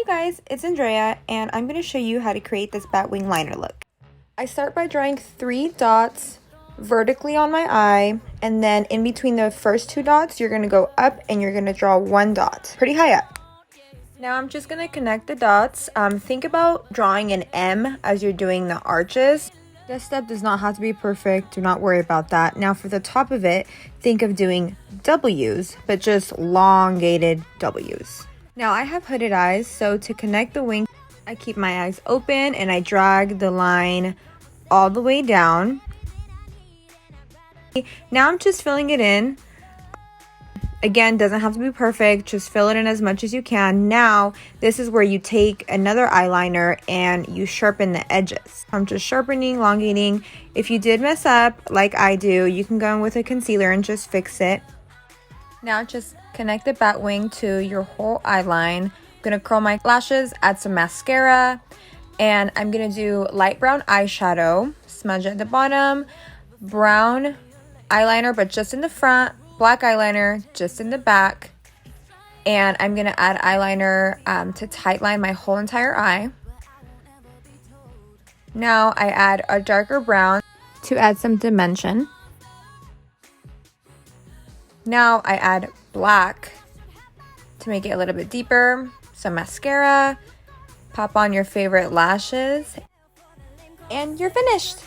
Hey guys, it's Andrea and I'm going to show you how to create this bat wing liner look. I start by drawing 3 dots vertically on my eye, and then in between the first 2 dots you're going to go up and you're going to draw 1 dot pretty high up. Now I'm just going to connect the dots. Think about drawing an M as you're doing the arches. This step does not have to be perfect, do not worry about that. Now for the top of it, think of doing W's, but just elongated W's. Now I have hooded eyes, so to connect the wing, I keep my eyes open and I drag the line all the way down. Now I'm just filling it in. Again, doesn't have to be perfect, just fill it in as much as you can. Now, this is where you take another eyeliner and you sharpen the edges. I'm just sharpening, elongating. If you did mess up, like I do, you can go in with a concealer and just fix it. Now just connect the bat wing to your whole eyeline. I'm gonna curl my lashes, add some mascara, and I'm gonna do light brown eyeshadow, smudge at the bottom, brown eyeliner but just in the front, black eyeliner just in the back, and I'm gonna add eyeliner to tightline my whole entire eye. Now I add a darker brown to add some dimension. Now I add black to make it a little bit deeper, some mascara, pop on your favorite lashes, and you're finished.